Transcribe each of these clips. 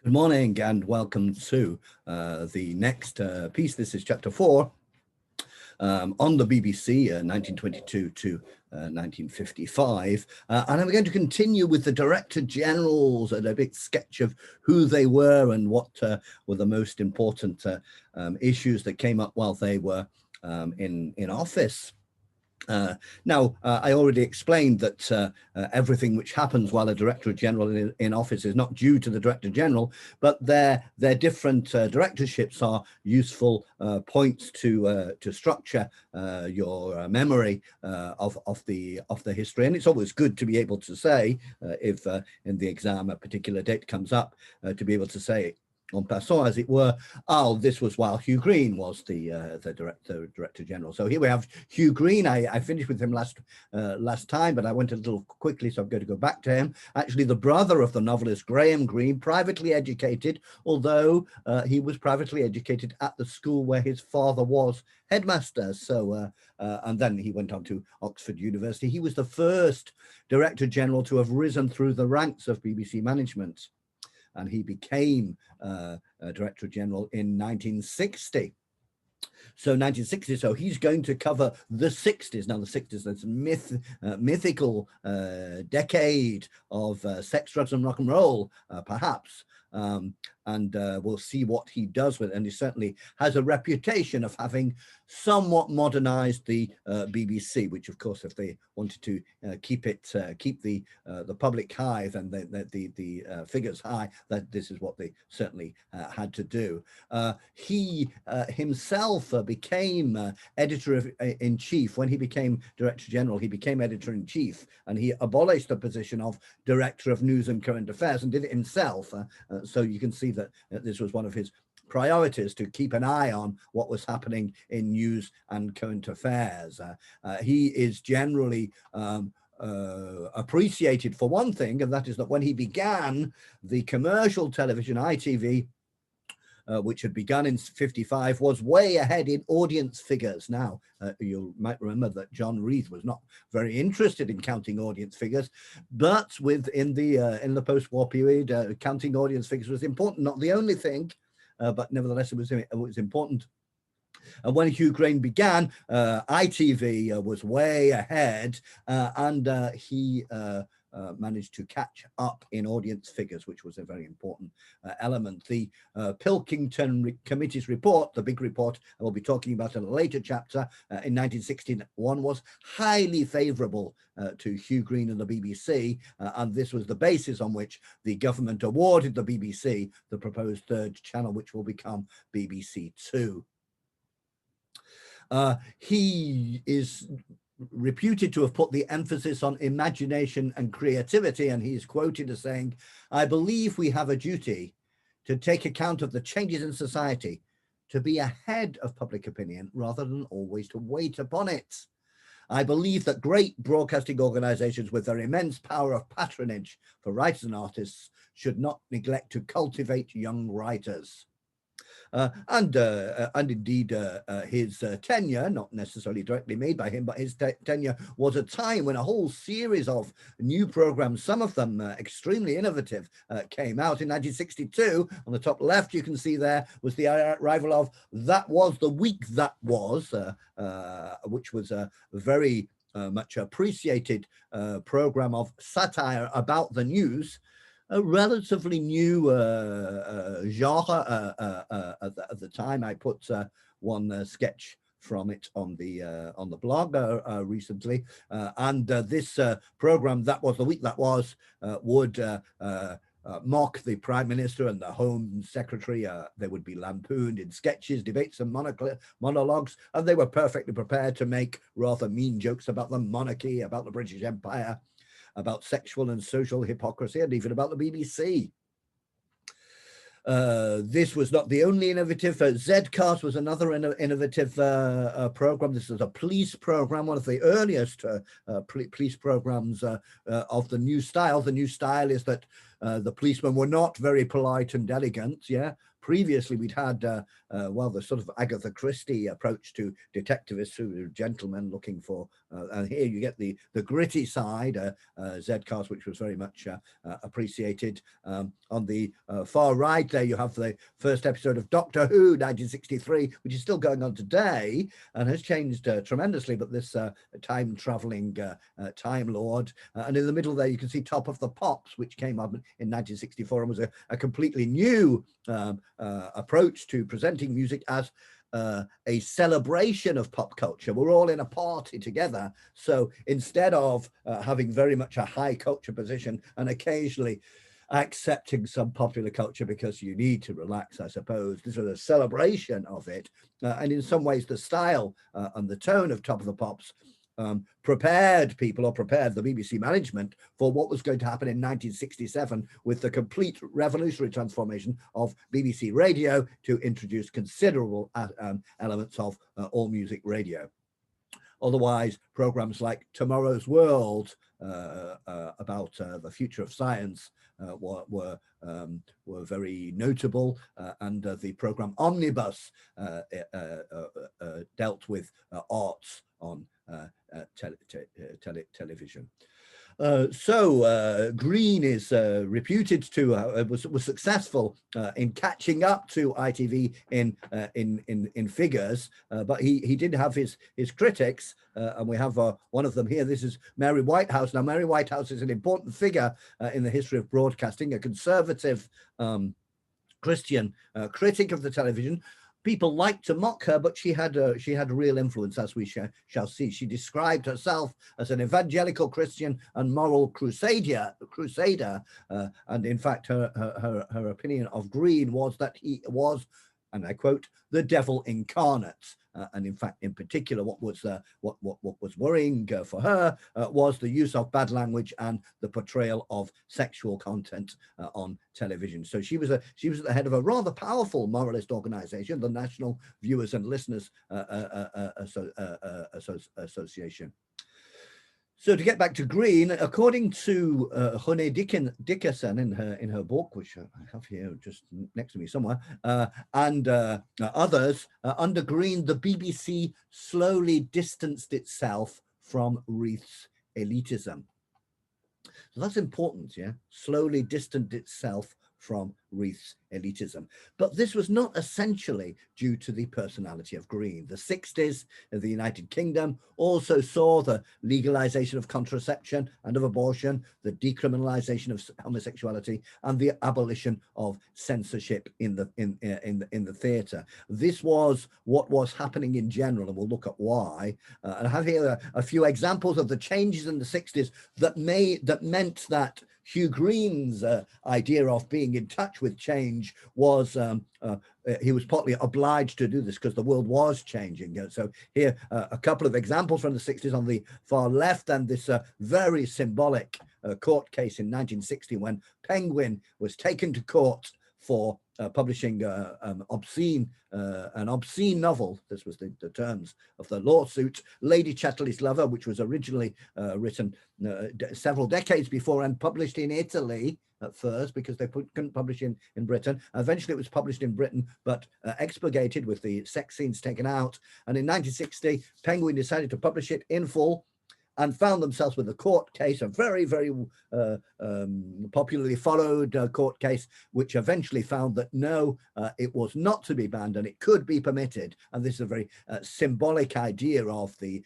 Good morning and welcome to the next piece. This is chapter 4 on the BBC, 1922 to 1955. And I'm going to continue with the Director Generals and a big sketch of who they were and what were the most important issues that came up while they were in office. Now, I already explained that everything which happens while a Director General in office is not due to the Director General, but their different directorships are useful points to structure your memory of the history. And it's always good to be able to say, if in the exam a particular date comes up, to be able to say en passant, as it were, oh, this was while Hugh Green was the Director General. So here we have Hugh Green. I finished with him last time, but I went a little quickly, so I'm going to go back to him. Actually, the brother of the novelist Graham Greene, privately educated, although he was privately educated at the school where his father was headmaster. So, and then he went on to Oxford University. He was the first Director General to have risen through the ranks of BBC management, and he became Director General in 1960. So 1960, so he's going to cover the 60s. Now the 60s, that's mythical decade of sex, drugs and rock and roll, perhaps. And we'll see what he does with it. And he certainly has a reputation of having somewhat modernized the BBC, which of course, if they wanted to keep the public high, then the figures high, that this is what they certainly had to do. He himself became editor-in-chief. When he became Director General, he became editor-in-chief, and he abolished the position of Director of News and Current Affairs and did it himself. So you can see that this was one of his priorities, to keep an eye on what was happening in news and current affairs. He is generally appreciated for one thing, and that is that when he began the commercial television, ITV, which had begun in 55, was way ahead in audience figures. Now, you might remember that John Reith was not very interested in counting audience figures, but in the post-war period, counting audience figures was important. Not the only thing, but nevertheless, it was important. And when Hugh Green began, ITV was way ahead, and he managed to catch up in audience figures, which was a very important element. The Pilkington Committee's report, the big report I will be talking about in a later chapter, in 1961, was highly favourable to Hugh Green and the BBC, and this was the basis on which the government awarded the BBC the proposed third channel, which will become BBC Two. He is reputed to have put the emphasis on imagination and creativity, and he is quoted as saying, "I believe we have a duty to take account of the changes in society, to be ahead of public opinion rather than always to wait upon it. I believe that great broadcasting organizations with their immense power of patronage for writers and artists should not neglect to cultivate young writers." And indeed, his tenure, not necessarily directly made by him, but his tenure was a time when a whole series of new programs, some of them extremely innovative, came out. In 1962, on the top left, you can see there was the arrival of That Was the Week That Was, which was a very much appreciated program of satire about the news. A relatively new genre at the time. I put one sketch from it on the blog recently, and this program, That Was the Week That Was, would mock the Prime Minister and the Home Secretary. They would be lampooned in sketches, debates and monologues, and they were perfectly prepared to make rather mean jokes about the monarchy, about the British Empire, about sexual and social hypocrisy, and even about the BBC. This was not the only innovative. Zcast was another innovative program. This is a police program, one of the earliest police programs of the new style. The new style is that The policemen were not very polite and elegant. Yeah. Previously, we'd had, well, the sort of Agatha Christie approach to detectivists who were gentlemen looking for, and here you get the gritty side, Z-Cast, which was very much appreciated. On the far right there, you have the first episode of Doctor Who, 1963, which is still going on today and has changed tremendously, but this time-traveling Time Lord. And in the middle there, you can see Top of the Pops, which came up in 1964 and was a completely new approach to presenting music as a celebration of pop culture. We're all in a party together. So instead of having very much a high culture position and occasionally accepting some popular culture because you need to relax, I suppose, this was a celebration of it. And in some ways, the style and the tone of Top of the Pops prepared people, or prepared the BBC management, for what was going to happen in 1967 with the complete revolutionary transformation of BBC Radio to introduce considerable elements of all music radio. Otherwise, programs like Tomorrow's World about the future of science were very notable, and the program Omnibus dealt with arts on television. So Green is reputed to was successful in catching up to ITV in figures, but he did have his critics, and we have one of them here. This is Mary Whitehouse. Now, Mary Whitehouse is an important figure in the history of broadcasting, a conservative Christian critic of the television. People like to mock her, but she had real influence, as we shall see. She described herself as an evangelical Christian and moral crusader, and in fact, her opinion of Green was that he was, and I quote, the devil incarnate. And in fact, in particular, what was worrying for her was the use of bad language and the portrayal of sexual content on television. So she was at the head of a rather powerful moralist organization, the National Viewers and Listeners Association. So to get back to Green, according to Hone Dickerson in her book, which I have here just next to me somewhere, and others, under Green, the BBC slowly distanced itself from Reith's elitism. So that's important, yeah? Slowly distanced itself from Reith's elitism. But this was not essentially due to the personality of Green. The 60s in the United Kingdom also saw the legalization of contraception and of abortion, the decriminalization of homosexuality, and the abolition of censorship in the theatre. This was what was happening in general, and we'll look at why. And I have here a few examples of the changes in the 60s that meant that Hugh Green's idea of being in touch with change was, he was partly obliged to do this because the world was changing. So here, a couple of examples from the 60s on the far left, and this very symbolic court case in 1960 when Penguin was taken to court for publishing an obscene novel. This was the terms of the lawsuit, Lady Chatterley's Lover, which was originally written several decades before and published in Italy at first because they couldn't publish in Britain. Eventually it was published in Britain, but expurgated with the sex scenes taken out. And in 1960, Penguin decided to publish it in full and found themselves with a court case, a very, very popularly followed court case, which eventually found that no, it was not to be banned and it could be permitted. And this is a very symbolic idea of the,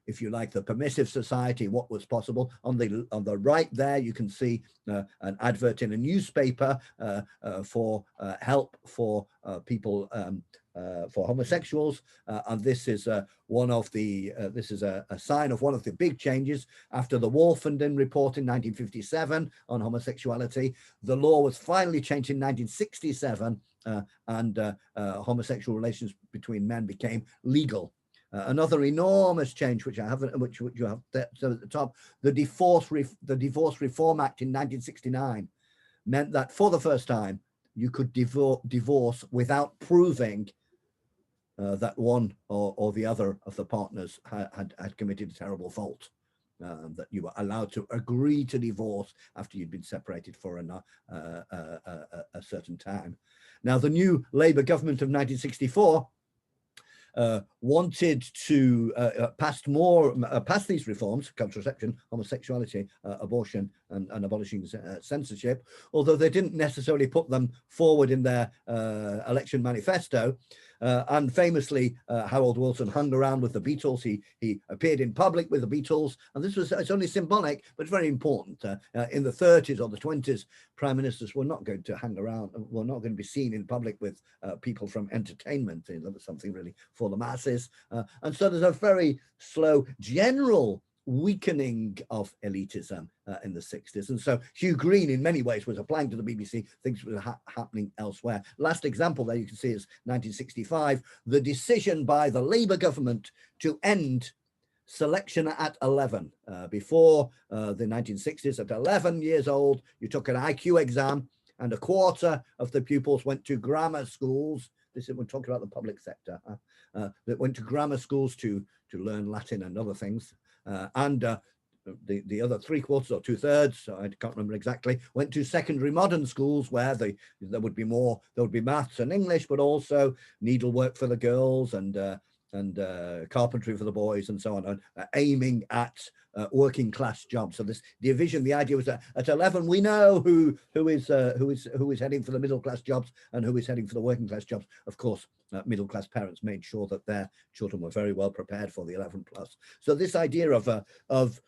if you like, the permissive society, what was possible. On the right there, you can see an advert in a newspaper for help for people, for homosexuals, and this is one of the this is a sign of one of the big changes after the Wolfenden report in 1957 on homosexuality. The law was finally changed in 1967, and homosexual relations between men became legal. Another enormous change, which I haven't, which you have there, so at the top, the Divorce Reform Act in 1969 meant that for the first time you could divorce without proving that one or the other of the partners had committed a terrible fault. that you were allowed to agree to divorce after you'd been separated for a certain time. Now, the new Labour government of 1964 wanted to pass these reforms: contraception, homosexuality, abortion, and abolishing censorship, although they didn't necessarily put them forward in their election manifesto. And famously, Harold Wilson hung around with the Beatles. He appeared in public with the Beatles, and it's only symbolic, but very important. In the 30s or the 20s, prime ministers were not going to hang around, were not going to be seen in public with people from entertainment. That was something really for the masses. And so there's a very slow general weakening of elitism in the 60s. And so Hugh Green in many ways was applying to the BBC things were happening elsewhere. Last example there you can see is 1965, the decision by the Labour government to end selection at 11. Before the 1960s, at 11 years old, you took an IQ exam and a quarter of the pupils went to grammar schools. This is, we're talking about the public sector, that went to grammar schools to learn Latin and other things. And the other 3/4 or 2/3, I can't remember exactly, went to secondary modern schools where there would be maths and English, but also needlework for the girls and carpentry for the boys and so on, aiming at working class jobs. So this division, the idea was that at 11 we know who is heading for the middle class jobs and who is heading for the working class jobs. Of course, middle class parents made sure that their children were very well prepared for the 11 plus. So this idea of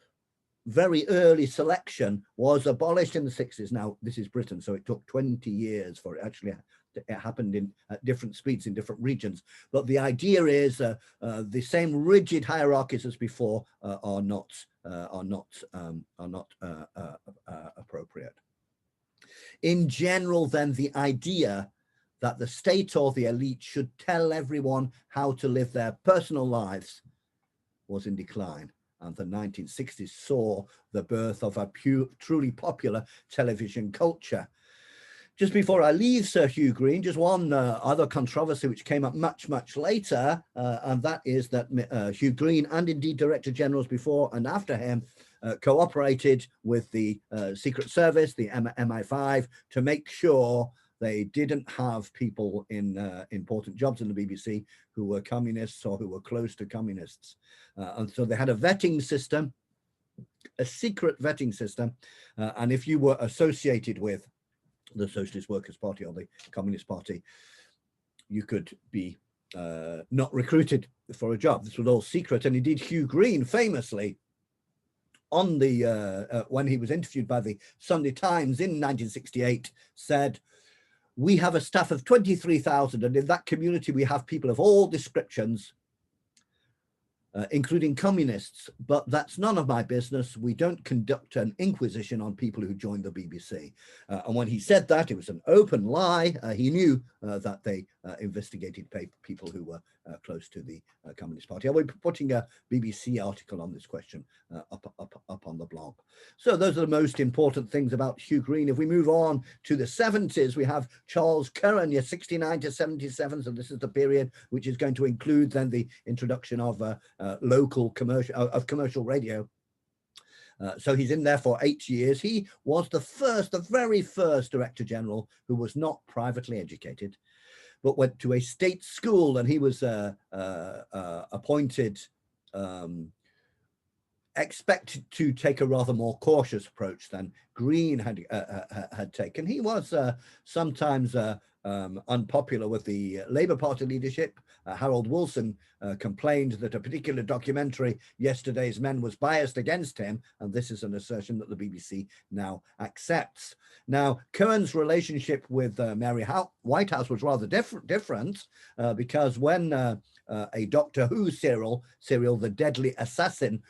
very early selection was abolished in the 60s. Now this is Britain, so it took 20 years for it actually. It happened at different speeds in different regions, but the idea is the same rigid hierarchies as before are not appropriate. In general, then, the idea that the state or the elite should tell everyone how to live their personal lives was in decline, and the 1960s saw the birth of a truly popular television culture. Just before I leave Sir Hugh Green, just one other controversy which came up much, much later, and that is that Hugh Green and indeed Director Generals before and after him cooperated with the Secret Service, the MI5, to make sure they didn't have people in important jobs in the BBC who were communists or who were close to communists. And so they had a vetting system, a secret vetting system, and if you were associated with the Socialist Workers' Party or the Communist Party, you could be not recruited for a job. This was all secret. And indeed, Hugh Green famously, on the when he was interviewed by the Sunday Times in 1968, said, "We have a staff of 23,000, and in that community we have people of all descriptions, including communists, but that's none of my business. We don't conduct an inquisition on people who joined the BBC." And when he said that, it was an open lie. He knew that they investigated people who were close to the Communist Party. I will be putting a BBC article on this question up on the blog. So those are the most important things about Hugh Green. If we move on to the 70s, we have Charles Curran, 69 to 77. So this is the period which is going to include then the introduction of local commercial radio. So he's in there for 8 years. He was the very first Director General who was not privately educated, but went to a state school, and he was appointed, expected to take a rather more cautious approach than Green had taken. He was sometimes unpopular with the Labour Party leadership. Harold Wilson complained that a particular documentary, Yesterday's Men, was biased against him, and this is an assertion that the BBC now accepts. Now, Curran's relationship with Mary Whitehouse was rather different because when a Doctor Who serial, The Deadly Assassin,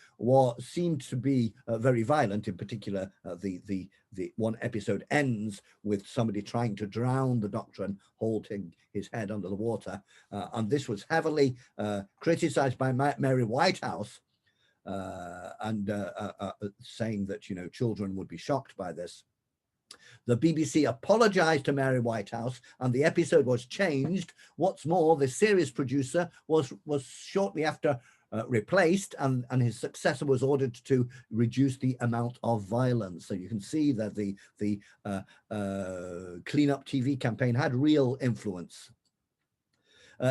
seemed to be very violent. In particular, the one episode ends with somebody trying to drown the Doctor and holding his head under the water, and this was heavily criticized by Mary Whitehouse, and saying that children would be shocked by this. The BBC apologized to Mary Whitehouse, and the episode was changed. What's more, the series producer was shortly after replaced, and his successor was ordered to reduce the amount of violence. So you can see that the Clean Up TV campaign had real influence.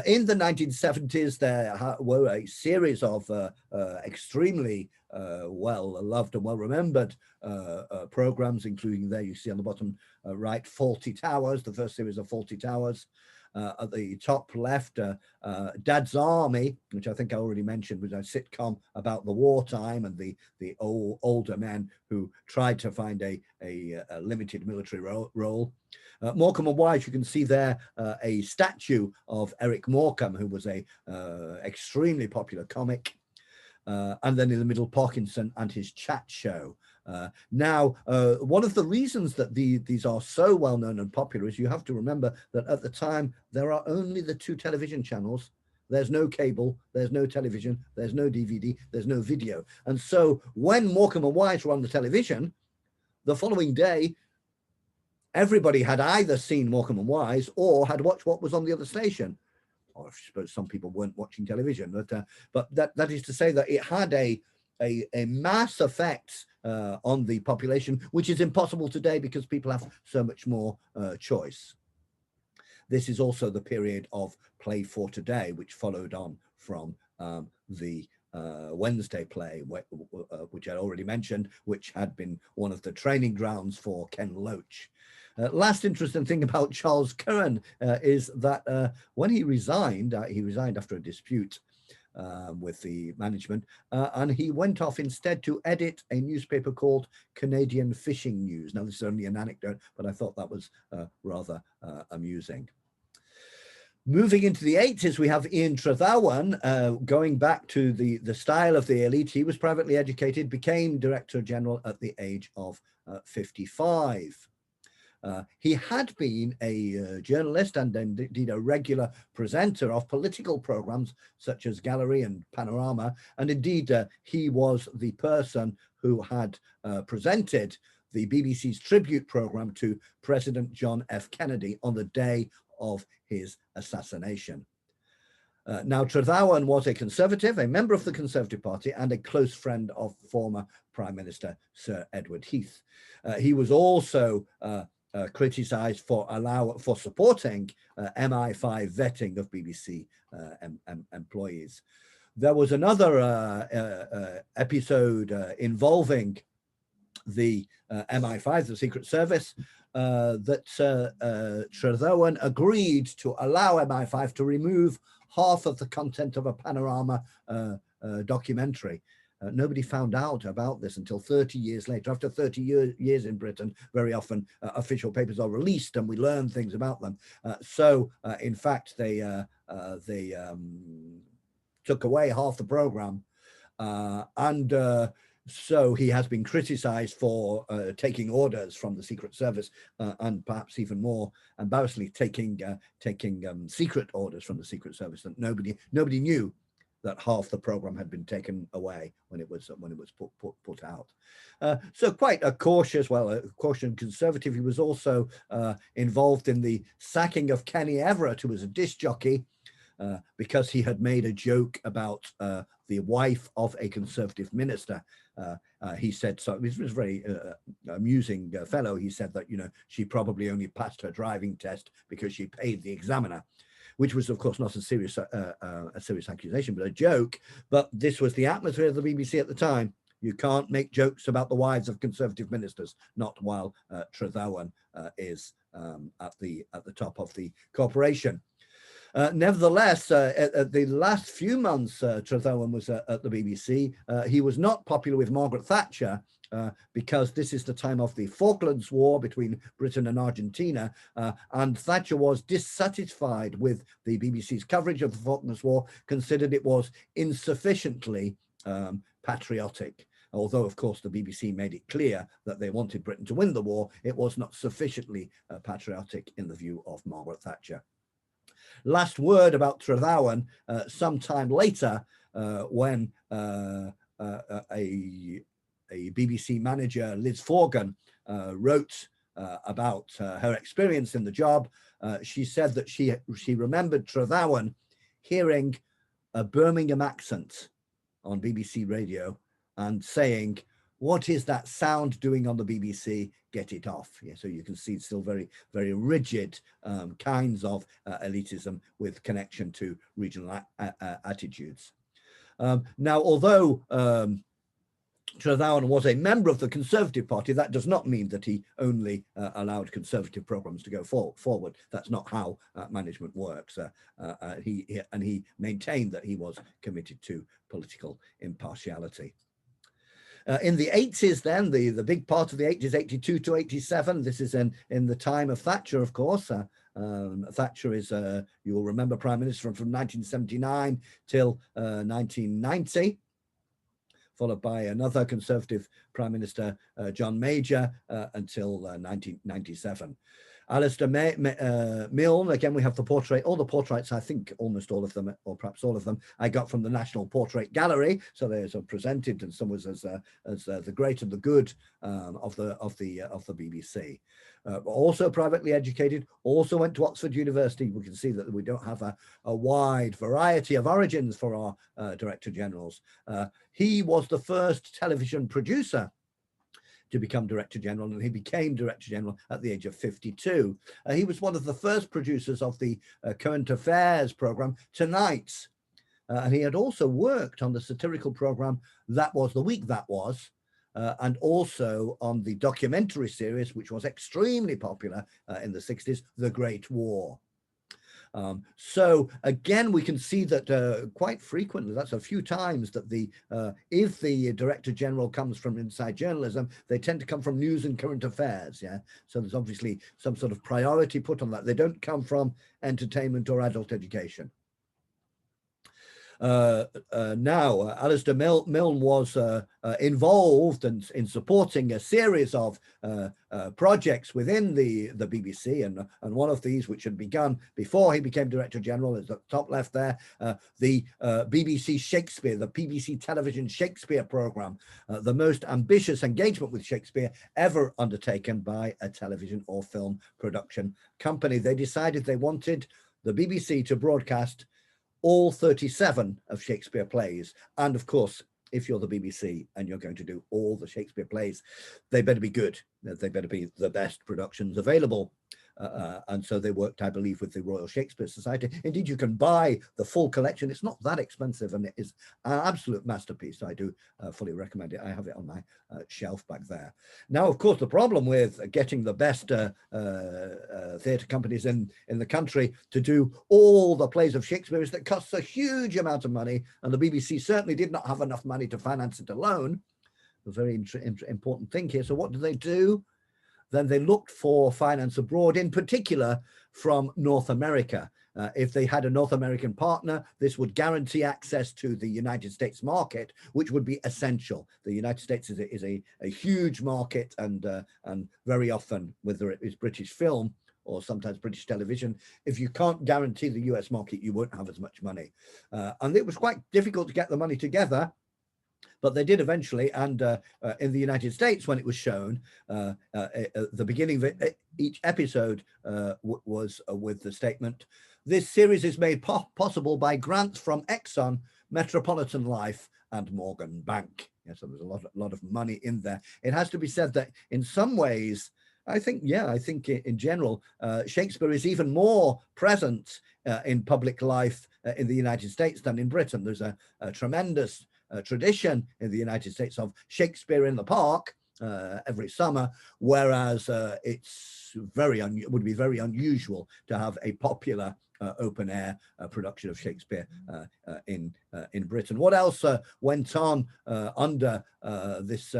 In the 1970s, there were a series of extremely well-loved and well-remembered programs, including there you see on the bottom right, Fawlty Towers, the first series of Fawlty Towers. At the top left, Dad's Army, which I think I already mentioned, was a sitcom about the wartime and the older men who tried to find a limited military role. Morecambe and Wise, you can see there a statue of Eric Morecambe, who was a extremely popular comic. And then in the middle, Parkinson and his chat show. Now, one of the reasons that these are so well known and popular is you have to remember that at the time, there are only the 2 television channels. There's no cable, there's no television, there's no DVD, there's no video. And so when Morecambe and Wise were on the television, the following day, everybody had either seen Morecambe and Wise or had watched what was on the other station. Or I suppose some people weren't watching television, but that is to say that it had a mass effect on the population, which is impossible today because people have so much more choice. This is also the period of Play for Today, which followed on from the Wednesday play, which I already mentioned, which had been one of the training grounds for Ken Loach. Last interesting thing about Charles Curran is that when he resigned after a dispute with the management, and he went off instead to edit a newspaper called Canadian Fishing News. Now, this is only an anecdote, but I thought that was rather amusing. Moving into the 80s, we have Ian Trevan, going back to the style of the elite. He was privately educated, became Director General at the age of 55. He had been a journalist and indeed a regular presenter of political programs such as Gallery and Panorama. And indeed, he was the person who had presented the BBC's tribute program to President John F. Kennedy on the day of his assassination. Now, Trevan was a Conservative, a member of the Conservative Party, and a close friend of former Prime Minister Sir Edward Heath. He was also criticised for supporting MI5 vetting of BBC employees. There was another episode involving the MI5, the Secret Service, that Trevan agreed to allow MI5 to remove half of the content of a Panorama documentary. Nobody found out about this until 30 years later. After 30 years in Britain, very often official papers are released and we learn things about them. In fact, they took away half the program, so he has been criticized for taking orders from the Secret Service, and perhaps even more embarrassingly, taking secret orders from the Secret Service that nobody knew that half the program had been taken away when it was put out. So quite a cautious Conservative. He was also involved in the sacking of Kenny Everett, who was a disc jockey, because he had made a joke about the wife of a Conservative minister. He said, so he was a very amusing fellow. He said that, she probably only passed her driving test because she paid the examiner, which was, of course, not a serious accusation, but a joke. But this was the atmosphere of the BBC at the time. You can't make jokes about the wives of Conservative ministers, not while Trevan is at the top of the corporation. Nevertheless, at the last few months Trevan was at the BBC, he was not popular with Margaret Thatcher, because this is the time of the Falklands War between Britain and Argentina, and Thatcher was dissatisfied with the BBC's coverage of the Falklands War, considered it was insufficiently patriotic. Although, of course, the BBC made it clear that they wanted Britain to win the war, it was not sufficiently patriotic in the view of Margaret Thatcher. Last word about Trevan, sometime later, when a BBC manager, Liz Forgan, wrote about her experience in the job, she said that she remembered Trevan hearing a Birmingham accent on BBC Radio and saying, what is that sound doing on the BBC? Get it off. Yeah, so you can see it's still very, very rigid kinds of elitism with connection to regional attitudes. Now, although Trevan was a member of the Conservative Party, that does not mean that he only allowed Conservative programmes to go forward. That's not how management works. He maintained that he was committed to political impartiality. In the 80s then, the big part of the 80s, 82 to 87, this is in the time of Thatcher, of course. Thatcher is, you'll remember, Prime Minister from 1979 till 1990. Followed by another Conservative Prime Minister, John Major, until 1997. Alistair Milne, again, we have the portrait, all the portraits, I think almost all of them, or perhaps all of them, I got from the National Portrait Gallery. So they're sort of presented, and some was as the great and the good of the BBC. Also privately educated, also went to Oxford University. We can see that we don't have a wide variety of origins for our Director Generals. He was the first television producer to become Director General, and he became Director General at the age of 52. He was one of the first producers of the current affairs programme, Tonight. And he had also worked on the satirical programme That Was the Week That Was, and also on the documentary series, which was extremely popular in the 60s, The Great War. So again, we can see that quite frequently, that's a few times that if the Director General comes from inside journalism, they tend to come from news and current affairs. Yeah, so there's obviously some sort of priority put on that. They don't come from entertainment or adult education. Now, Alistair Milne was involved in supporting a series of projects within the BBC, and one of these, which had begun before he became Director General, is at the top left there, the BBC Shakespeare, the BBC television Shakespeare programme, the most ambitious engagement with Shakespeare ever undertaken by a television or film production company. They decided they wanted the BBC to broadcast all 37 of Shakespeare plays. And of course, if you're the BBC and you're going to do all the Shakespeare plays, they better be good. They better be the best productions available. And so they worked, I believe, with the Royal Shakespeare Society. Indeed, you can buy the full collection. It's not that expensive, and it is an absolute masterpiece. I do fully recommend it. I have it on my shelf back there. Now, of course, the problem with getting the best theatre companies in the country to do all the plays of Shakespeare is that it costs a huge amount of money, and the BBC certainly did not have enough money to finance it alone. A very important thing here. So what do? Then they looked for finance abroad, in particular from North America. If they had a North American partner, this would guarantee access to the United States market, which would be essential. The United States is a huge market, and very often, whether it is British film or sometimes British television, if you can't guarantee the US market, you won't have as much money. And it was quite difficult to get the money together. But they did eventually, and in the United States, when it was shown, the beginning of each episode was with the statement, "This series is made possible by grants from Exxon, Metropolitan Life, and Morgan Bank." Yeah, so there's a lot of money in there. It has to be said that in some ways, I think in general, Shakespeare is even more present in public life in the United States than in Britain. There's a tremendous tradition in the United States of Shakespeare in the Park every summer, whereas would be very unusual to have a popular open air production of Shakespeare in Britain. What else went on under this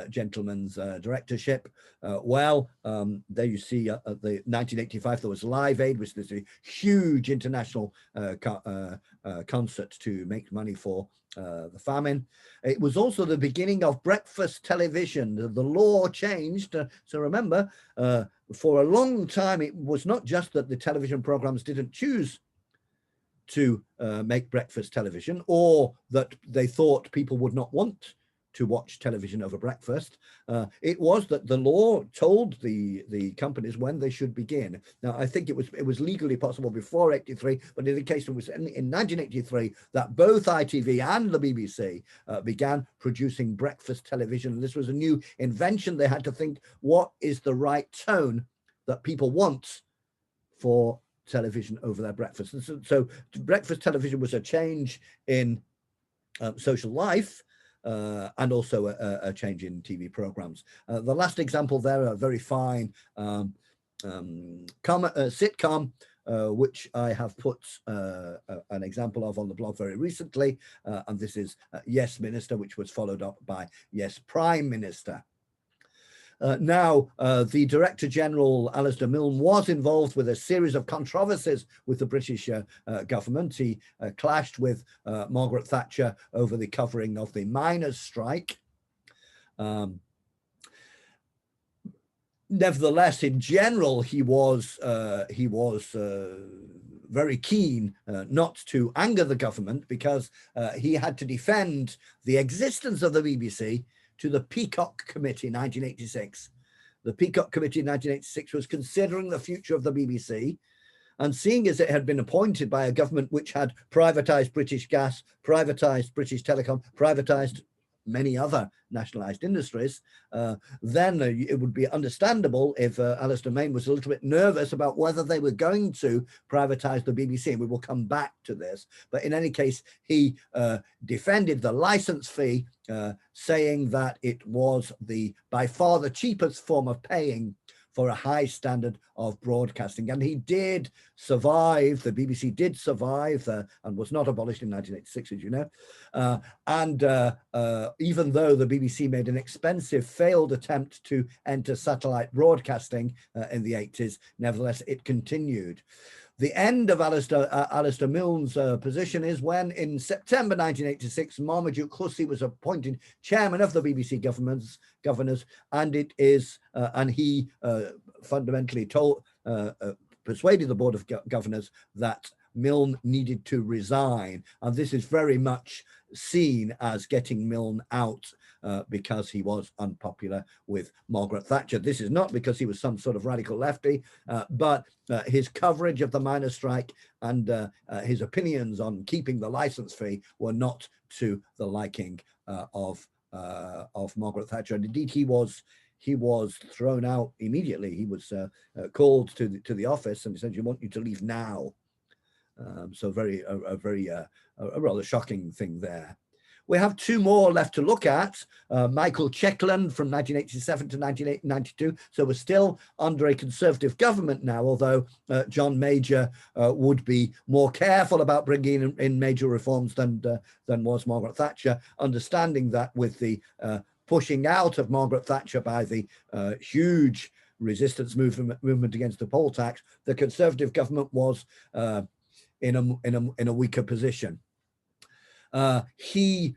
gentleman's directorship? Well, there you see the 1985 there was Live Aid, which is a huge international concert to make money for the famine. It was also the beginning of breakfast television. The law changed. So remember, for a long time, it was not just that the television programs didn't choose to make breakfast television, or that they thought people would not want to watch television over breakfast. It was that the law told the companies when they should begin. Now, I think it was legally possible before 83, but in the case it was in 1983 that both ITV and the BBC began producing breakfast television. And this was a new invention. They had to think, what is the right tone that people want for television over their breakfast? And so breakfast television was a change in social life, and also a change in TV programs. The last example there, a very fine sitcom, which I have put an example of on the blog very recently, and this is Yes Minister, which was followed up by Yes Prime Minister. Now, the Director General, Alistair Milne, was involved with a series of controversies with the British government. He clashed with Margaret Thatcher over the covering of the miners' strike. Nevertheless, in general, he was very keen not to anger the government, because he had to defend the existence of the BBC to the Peacock Committee in 1986. The Peacock Committee in 1986 was considering the future of the BBC, and seeing as it had been appointed by a government which had privatised British Gas, privatised British Telecom, privatised many other nationalised industries, then it would be understandable if Alistair Milne was a little bit nervous about whether they were going to privatise the BBC, and we will come back to this. But in any case, he defended the licence fee, saying that it was by far the cheapest form of paying for a high standard of broadcasting. And he did survive, the BBC did survive, and was not abolished in 1986, as you know. Even though the BBC made an expensive failed attempt to enter satellite broadcasting in the 80s, nevertheless, it continued. The end of Alistair Milne's position is when, in September 1986, Marmaduke Hussey was appointed chairman of the BBC governors, and he fundamentally persuaded the board of governors that Milne needed to resign, and this is very much seen as getting Milne out because he was unpopular with Margaret Thatcher. This is not because he was some sort of radical lefty, but his coverage of the miners' strike and his opinions on keeping the licence fee were not to the liking of Margaret Thatcher. And indeed, he was thrown out immediately. He was called to the office, and he said, "You want you to leave now." So a rather shocking thing there. We have two more left to look at. Michael Checkland from 1987 to 1992. So we're still under a Conservative government now, although John Major would be more careful about bringing in major reforms than was Margaret Thatcher, understanding that with the pushing out of Margaret Thatcher by the huge resistance movement against the poll tax, the Conservative government was in a weaker position. He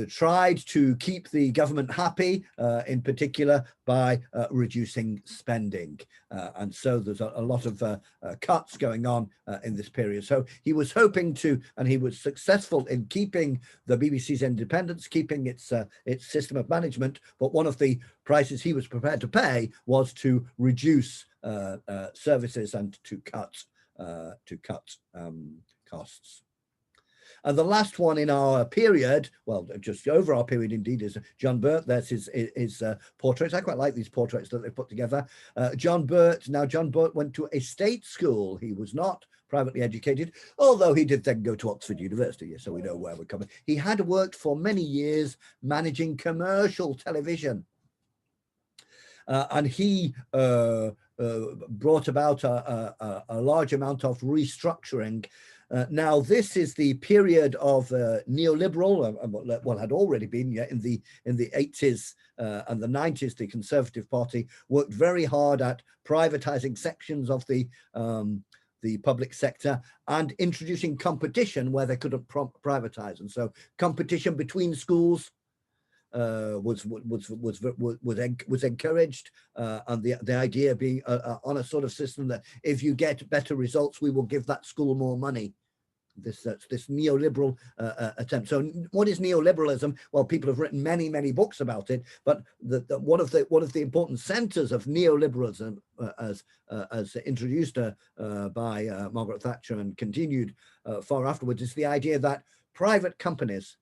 tried to keep the government happy, in particular by reducing spending. And so there's a lot of cuts going on in this period. So he was hoping to, and he was successful in keeping the BBC's independence, keeping its system of management. But one of the prices he was prepared to pay was to reduce services and to cut costs. And the last one in our period, well, just over our period indeed, is John Burke. That's his portraits. I quite like these portraits that they put together. John Burke went to a state school. He was not privately educated, although he did then go to Oxford University, so we know where we're coming. He had worked for many years managing commercial television. And he brought about a large amount of restructuring. Now, this is the period of neoliberal, well, had already been in the 80s and the 90s. The Conservative Party worked very hard at privatizing sections of the public sector and introducing competition where they couldn't privatize. And so competition between schools was encouraged, and the idea being on a sort of system that if you get better results, we will give that school more money. this neoliberal attempt. So what is neoliberalism? Well, people have written many books about it, but one of the important centers of neoliberalism, as introduced by Margaret Thatcher and continued far afterwards, is the idea that private companies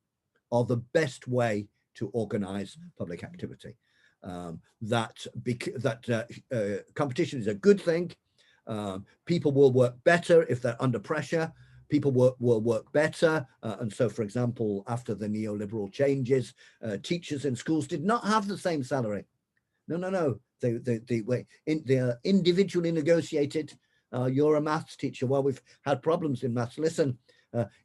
are the best way to organize public activity. That competition is a good thing. People will work better if they're under pressure. People will work better. And so, for example, after the neoliberal changes, teachers in schools did not have the same salary. No. They are individually negotiated. You're a maths teacher. Well, we've had problems in maths. Listen,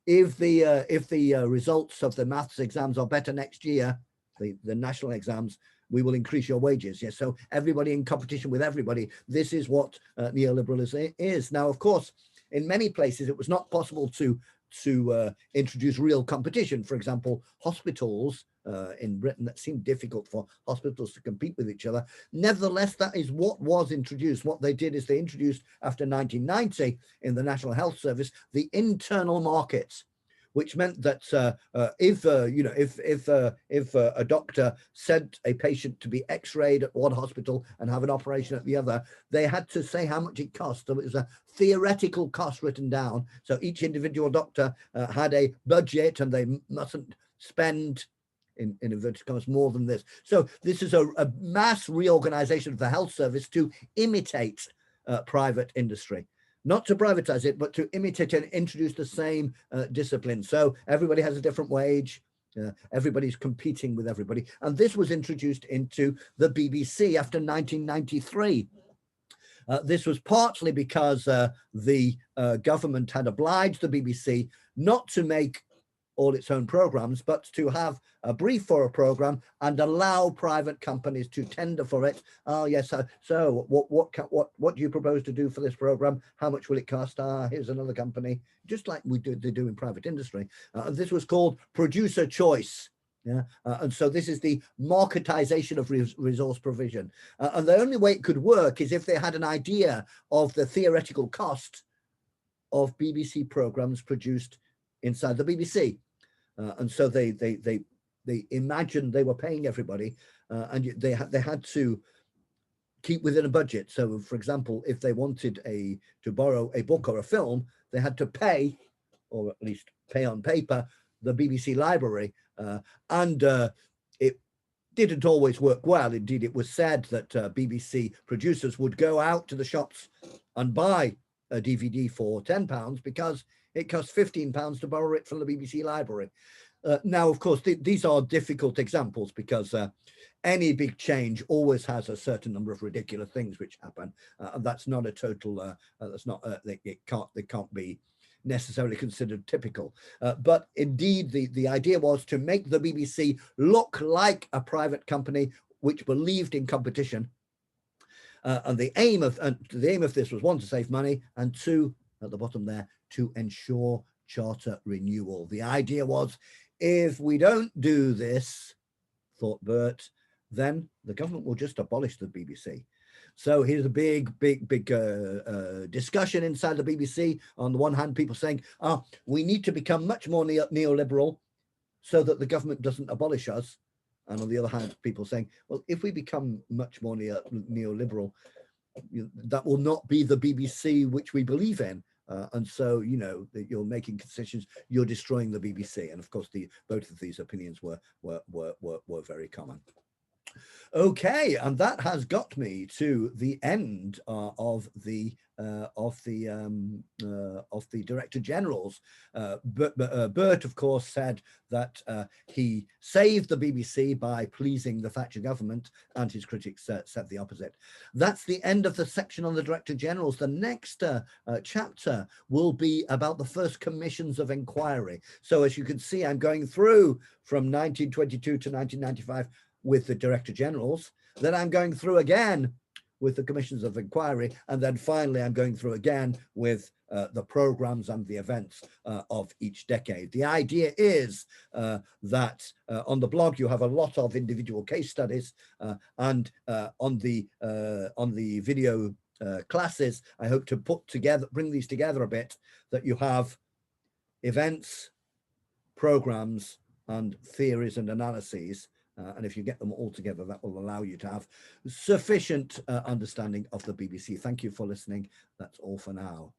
if the results of the maths exams are better next year, the national exams, we will increase your wages. Yes, so everybody in competition with everybody. This is what neoliberalism is. Now, of course, in many places it was not possible to introduce real competition. For example, hospitals in Britain, that seemed difficult for hospitals to compete with each other. Nevertheless, that is what was introduced. What they did is they introduced, after 1990 in the National Health Service, the internal markets, which meant that if a doctor sent a patient to be x-rayed at one hospital and have an operation at the other, they had to say how much it cost. So it was a theoretical cost written down. So each individual doctor had a budget, and they mustn't spend, in inverted commas, more than this. So this is a mass reorganization of the health service to imitate private industry. Not to privatize it, but to imitate and introduce the same discipline. So everybody has a different wage. Everybody's competing with everybody. And this was introduced into the BBC after 1993. This was partly because the government had obliged the BBC not to make all its own programs, but to have a brief for a program and allow private companies to tender for it. Oh yes, so what do you propose to do for this program? How much will it cost? Here's another company, just like they do in private industry. This was called producer choice. Yeah, and so this is the marketization of resource provision. And the only way it could work is if they had an idea of the theoretical cost of BBC programs produced inside the BBC. And so they imagined they were paying everybody, and they had to keep within a budget. So, for example, if they wanted to borrow a book or a film, they had to pay, or at least pay on paper, the BBC library, and it didn't always work well. Indeed, it was said that BBC producers would go out to the shops and buy a DVD for £10 because it costs £15 to borrow it from the BBC library. Now, of course, these are difficult examples because any big change always has a certain number of ridiculous things which happen. And that's not a total, they can't be necessarily considered typical. But indeed, the idea was to make the BBC look like a private company which believed in competition. And the aim of this was, one, to save money, and two, at the bottom there, to ensure charter renewal. The idea was, if we don't do this, thought Burt, then the government will just abolish the BBC. So here's a big discussion inside the BBC. On the one hand, people saying, we need to become much more neoliberal so that the government doesn't abolish us. And on the other hand, people saying, well, if we become much more neoliberal, that will not be the BBC which we believe in. And so, that you're making concessions, you're destroying the BBC. And of course, both of these opinions were very common. Okay, and that has got me to the end of the Director Generals. Burt, of course, said that he saved the BBC by pleasing the Thatcher government, and his critics said the opposite. That's the end of the section on the Director Generals. The next chapter will be about the first commissions of inquiry. So as you can see, I'm going through from 1922 to 1995 with the Director Generals, then I'm going through again with the commissions of inquiry, and then finally I'm going through again with the programs and the events of each decade. The idea is that on the blog you have a lot of individual case studies, and on the video classes, I hope to bring these together a bit, that you have events, programs, and theories and analyses. And if you get them all together, that will allow you to have sufficient understanding of the BBC. Thank you for listening. That's all for now.